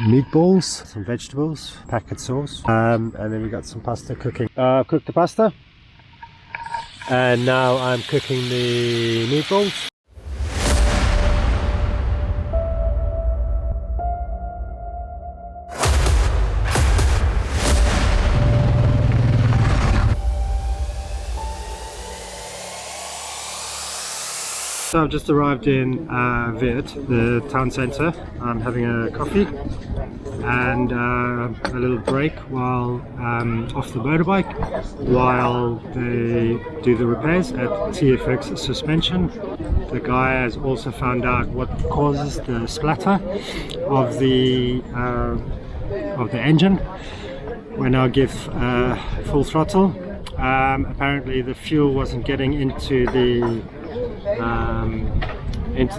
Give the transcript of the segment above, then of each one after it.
meatballs, some vegetables, packet sauce, and then we got some pasta cooking. Cooked the pasta, and now I'm cooking the meatballs. So I've just arrived in Weert, the town centre. I'm having a coffee and a little break while off the motorbike while they do the repairs at TFX suspension. The guy has also found out what causes the splatter of the engine when I give full throttle. Apparently the fuel wasn't getting into the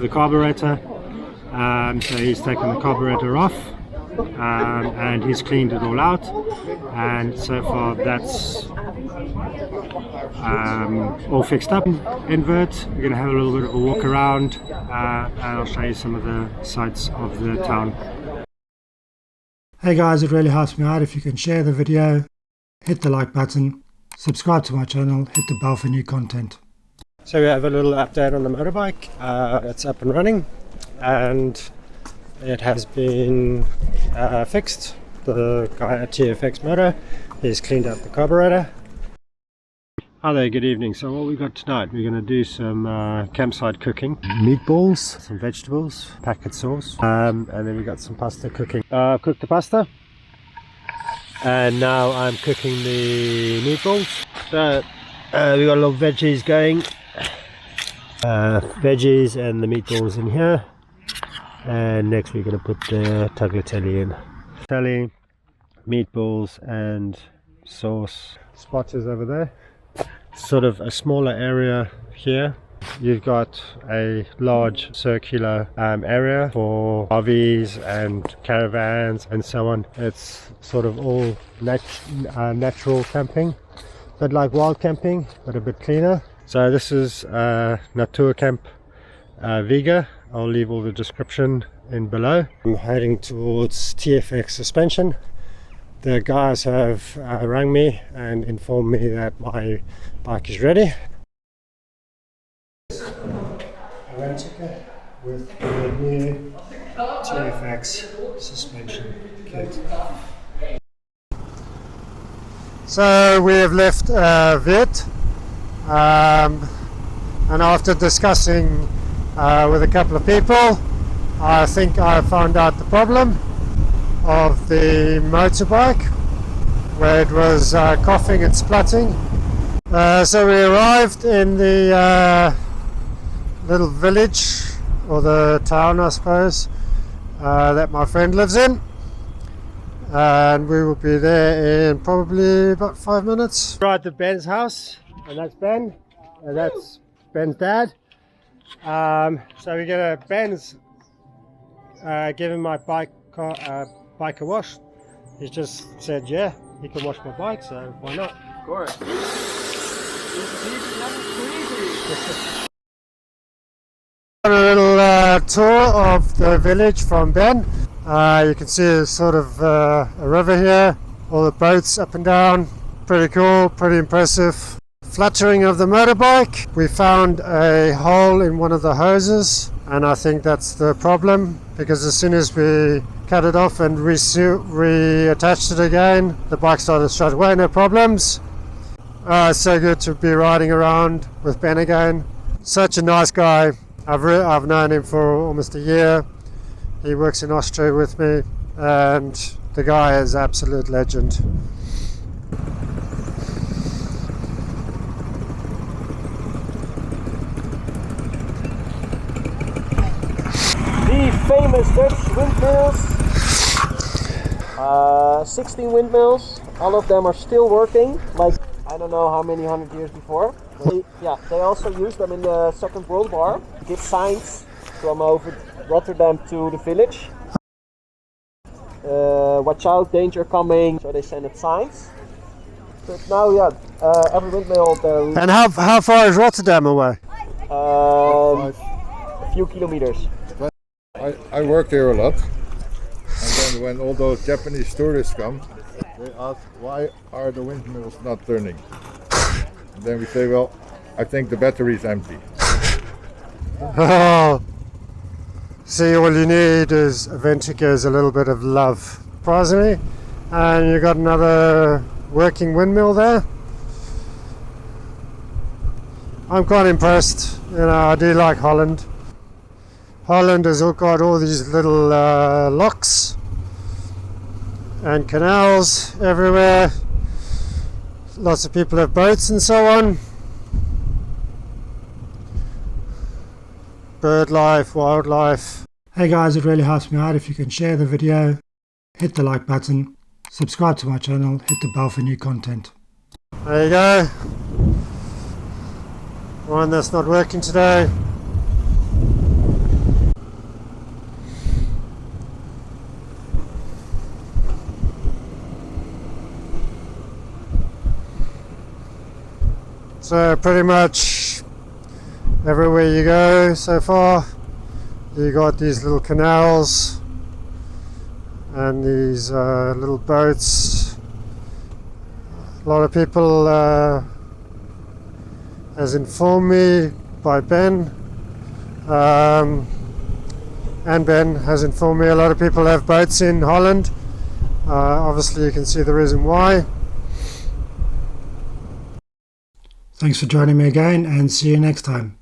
carburetor, so he's taken the carburetor off and he's cleaned it all out, and so far that's all fixed up. Invert, we're going to have a little bit of a walk around and I'll show you some of the sights of the town. Hey guys, it really helps me out if you can share the video, hit the like button, subscribe to my channel, hit the bell for new content. So we have a little update on the motorbike. It's up and running and it has been fixed. The guy at TFX Moto has cleaned up the carburetor. Hi there, good evening. So what we got tonight, we're going to do some campsite cooking. Meatballs, some vegetables, packet sauce, and then we got some pasta cooking. Cooked the pasta and now I'm cooking the meatballs. So we got a little veggies going. Veggies and the meatballs in here, and next we're going to put the tagliatelle in. Tagliatelle, meatballs and sauce. Spot is over there. Sort of a smaller area here. You've got a large circular area for RVs and caravans and so on. It's sort of all natural camping, but like wild camping, but a bit cleaner. So this is Natuurcamp Vega. I'll leave all the description in below. I'm heading towards TFX suspension. The guys have rang me and informed me that my bike is ready. Avantika with the new TFX suspension kit. So we have left Weert. And after discussing with a couple of people, I think I found out the problem of the motorbike, where it was coughing and splutting. So we arrived in the little village, or the town I suppose, that my friend lives in, and we will be there in probably about 5 minutes. We're at Ben's house. And that's Ben, and that's Ben's dad. So we're gonna Ben's giving my bike a wash. He's just said, yeah, he can wash my bike, so why not? Of course. A little tour of the village from Ben. You can see sort of a river here, all the boats up and down. Pretty cool, pretty impressive. Fluttering of the motorbike. We found a hole in one of the hoses, and I think that's the problem, because as soon as we cut it off and reattached it again, the bike started straight away, no problems. It's so good to be riding around with Ben again. Such a nice guy. I've known him for almost a year. He works in Austria with me, and the guy is an absolute legend. Famous Dutch windmills, 16 windmills, all of them are still working, like I don't know how many 100 years before. They also used them in the Second World War, give signs from over Rotterdam to the village. Watch out, danger coming, so they send it signs. But now, every windmill there. And how far is Rotterdam away? A few kilometers. I work there a lot, and then And when all those Japanese tourists come, they ask, why are the windmills not turning? And then we say, well, I think the battery is empty. Oh, see, all you need is Avantika is a little bit of love, surprisingly, and you got another working windmill there. I'm quite impressed. You know, I do like Holland. Holland has all got all these little locks and canals everywhere. Lots of people have boats and so on. Bird life, wildlife. Hey guys, it really helps me out if you can share the video, hit the like button, subscribe to my channel, hit the bell for new content. There you go. One that's not working today. So pretty much everywhere you go so far, you got these little canals and these little boats. A lot of people, as informed me by Ben, and Ben has informed me a lot of people have boats in Holland. Obviously you can see the reason why. Thanks for joining me again and see you next time.